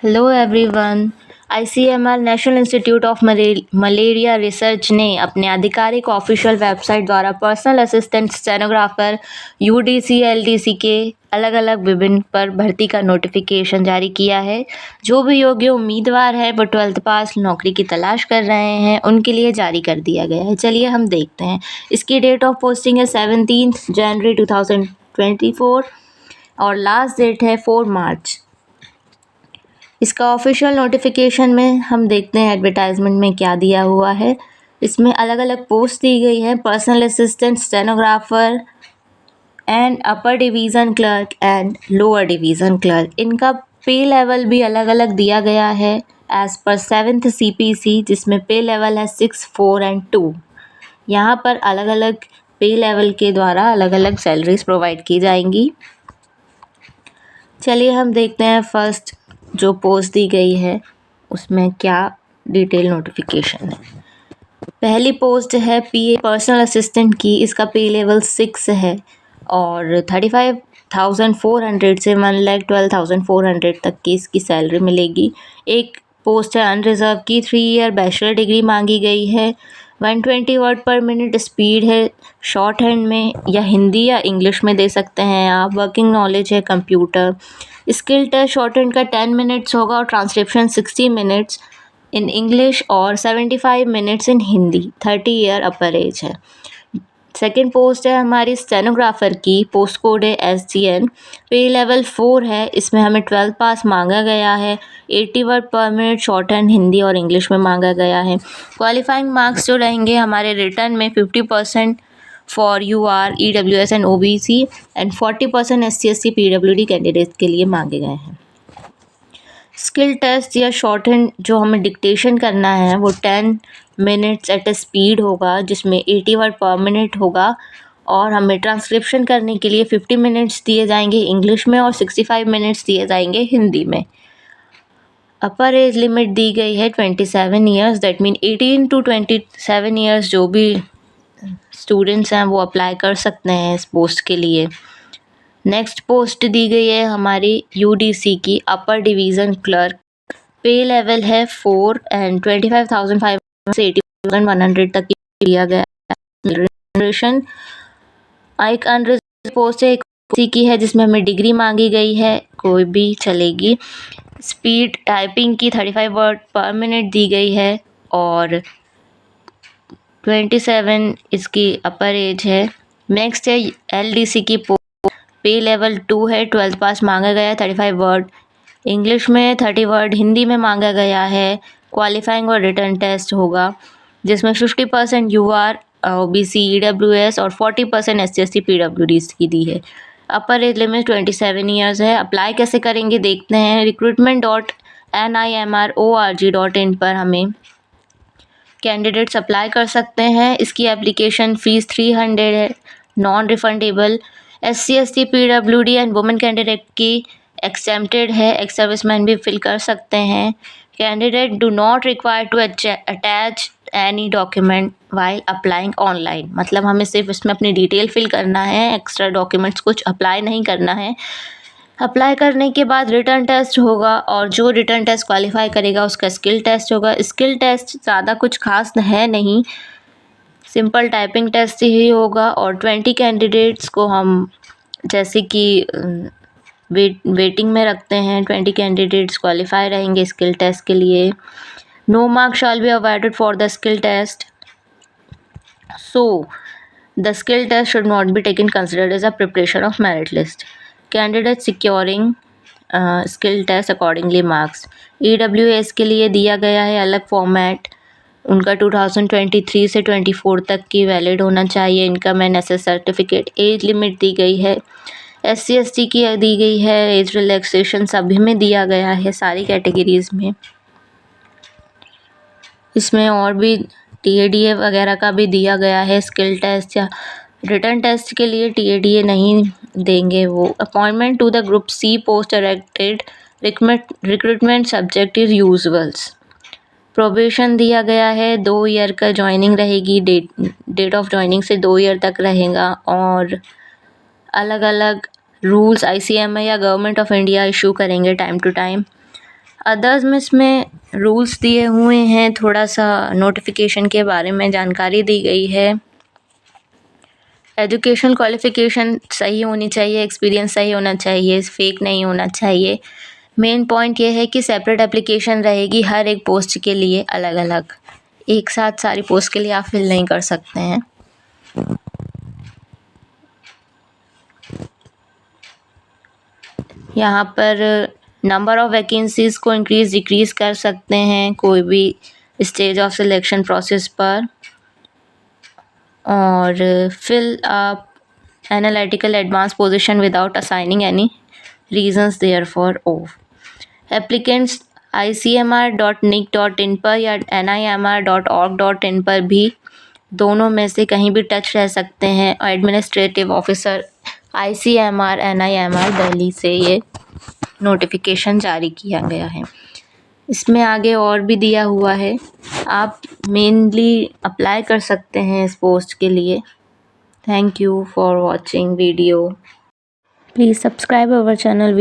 Hello everyone. ICMR national institute of malaria research ने अपने आधिकारिक ऑफिशियल वेबसाइट द्वारा पर्सनल असिस्टेंट स्टेनोग्राफर यूडीसी के अलग अलग विभिन्न पर भर्ती का नोटिफिकेशन जारी किया है। जो भी योग्य उम्मीदवार है वो 12th पास नौकरी की तलाश कर रहे हैं उनके लिए जारी कर दिया गया है। चलिए हम देखते हैं। इसकी डेट ऑफ पोस्टिंग है 17 जनवरी 2024 और लास्ट डेट है 4 मार्च। इसका ऑफिशियल नोटिफिकेशन में हम देखते हैं एडवर्टाइजमेंट में क्या दिया हुआ है। इसमें अलग अलग पोस्ट दी गई हैं, personal assistant stenographer and upper division clerk and lower division clerk. इनका पे लेवल भी अलग अलग दिया गया है एज़ पर 7th CPC, जिसमें पे लेवल है 6, 4 एंड 2। यहाँ पर अलग अलग पे लेवल के द्वारा अलग अलग सैलरीज प्रोवाइड की जाएंगी। चलिए हम देखते हैं फर्स्ट जो पोस्ट दी गई है उसमें क्या डिटेल नोटिफिकेशन है। पहली पोस्ट है पीए पर्सनल असिस्टेंट की। इसका पे लेवल 6 है और 35,400 से 1,12,400 तक की इसकी सैलरी मिलेगी। एक पोस्ट है अनरिजर्व की, 3 ईयर बैचलर डिग्री मांगी गई है। 120 वर्ड पर मिनट स्पीड है। शॉर्ट हैंड में या हिंदी या इंग्लिश में दे सकते हैं आप। वर्किंग नॉलेज है computer. Skill test shorthand का 10 मिनट्स होगा और ट्रांसक्रिप्शन 60 मिनट्स इन इंग्लिश और 75 minutes in Hindi. 30 year upper as है। सेकेंड पोस्ट है हमारी स्टेनोग्राफर की। पोस्ट कोड है SGN। पे लेवल 4 है। इसमें हमें 12th पास मांगा गया है। 80 वर्ड पर मिनट शॉर्ट हैंड हिंदी और इंग्लिश में मांगा गया है। क्वालिफाइंग मार्क्स जो रहेंगे हमारे रिटर्न में 50% for UR, EWS and OBC and 40% SC/ST PWD candidate के लिए मांगे गए हैं। स्किल टेस्ट या शॉर्ट हैंड जो हमें डिक्टेशन करना है वो 10 मिनट्स एट ए स्पीड होगा, जिसमें 80 वर्ड पर मिनट होगा और हमें ट्रांसक्रिप्शन करने के लिए 50 मिनट्स दिए जाएंगे इंग्लिश में और 65 मिनट्स दिए जाएंगे हिंदी में। अपर एज लिमिट दी गई है 27 years. That mean 18 to 27 years जो भी स्टूडेंट्स हैं वो अप्लाई कर सकते हैं इस पोस्ट के लिए। नेक्स्ट पोस्ट दी गई है हमारी UDC की अपर डिवीज़न क्लर्क। पे लेवल है 4 एंड 25,500 से 80,100 तक दिया गया है। एक अनरिजर्व पोस्ट है UDC की है जिसमें हमें डिग्री मांगी गई है, कोई भी चलेगी। स्पीड टाइपिंग की 35 वर्ड पर मिनट दी गई है और 27 इसकी अपर एज है। नेक्स्ट है LDC की पोस्ट। पे लेवल 2 है। 12th पास मांगा गया है। 35 वर्ड इंग्लिश में, 30 वर्ड हिंदी में मांगा गया है। क्वालिफाइंग और रिटर्न टेस्ट होगा जिसमें 50% UR, OBC, EWS और 40% SC/ST PWD की दी है। अपर एज लिमिट 27 ईयर्स है। अप्लाई कैसे करेंगे देखते हैं। recruitment.nimrorg.in पर हमें कैंडिडेट्स अप्लाई कर सकते हैं। इसकी एप्लीकेशन फ़ीस 300 है, non refundable. SC/ST PWD and women candidate की एक्सेप्टेड है। एक्स सर्विसमैन भी फिल कर सकते हैं। Candidate do not require to attach any document while applying online. मतलब हमें सिर्फ इसमें अपनी डिटेल फिल करना है, एक्स्ट्रा डॉक्यूमेंट्स कुछ अप्लाई नहीं करना है। अप्लाई करने के बाद रिटर्न टेस्ट होगा और जो रिटर्न टेस्ट क्वालिफाई करेगा उसका स्किल टेस्ट होगा। स्किल टेस्ट ज़्यादा कुछ खास है नहीं, सिंपल टाइपिंग टेस्ट ही होगा और 20 कैंडिडेट्स को हम जैसे कि वेटिंग में रखते हैं। 20 कैंडिडेट्स क्वालिफाई रहेंगे स्किल टेस्ट के लिए। No marks shall be avoided for the skill test, so the skill test should not be taken considered as a preparation of merit list. Candidates securing skill test accordingly marks. EWS के लिए दिया गया है अलग format. उनका 2023 से 24 तक की वैलिड होना चाहिए। इनकम एंड एसेस सर्टिफिकेट। एज लिमिट दी गई है। SC/ST की दी गई है। एज रिलैक्सेशन सभी में दिया गया है, सारी कैटेगरीज में। इसमें और भी TADA वगैरह का भी दिया गया है। स्किल टेस्ट या रिटर्न टेस्ट के लिए TADA नहीं देंगे वो। Appointment to the group C post directed recruitment subject is usuals. Probation दिया गया है, 2 ईयर का ज्वाइनिंग रहेगी। डेट ऑफ ज्वाइनिंग से 2 ईयर तक रहेगा और अलग अलग रूल्स ICMI या गवर्नमेंट ऑफ इंडिया इशू करेंगे टाइम टू टाइम। अदर्स में इसमें रूल्स दिए हुए हैं, थोड़ा सा नोटिफिकेशन के बारे में जानकारी दी गई है। एजुकेशन क्वालिफ़िकेशन सही होनी चाहिए, एक्सपीरियंस सही होना चाहिए, फेक नहीं होना चाहिए। मेन पॉइंट ये है कि सेपरेट एप्लीकेशन रहेगी हर एक पोस्ट के लिए अलग अलग, एक साथ सारी पोस्ट के लिए आप फिल नहीं कर सकते हैं। यहाँ पर नंबर ऑफ़ वैकेंसीज़ को इंक्रीज़ डिक्रीज़ कर सकते हैं कोई भी स्टेज ऑफ सिलेक्शन प्रोसेस पर। और fill up analytical advance position without assigning any reasons therefore of. Applicants ICMR.nic.in पर या NIMR.org.in पर भी दोनों में से कहीं भी टच रह सकते हैं। Administrative officer ICMR NIMR Delhi से ये नोटिफिकेशन जारी किया गया है। इसमें आगे और भी दिया हुआ है, आप मेनली अप्लाई कर सकते हैं इस पोस्ट के लिए। Thank you for watching video. Please subscribe our channel.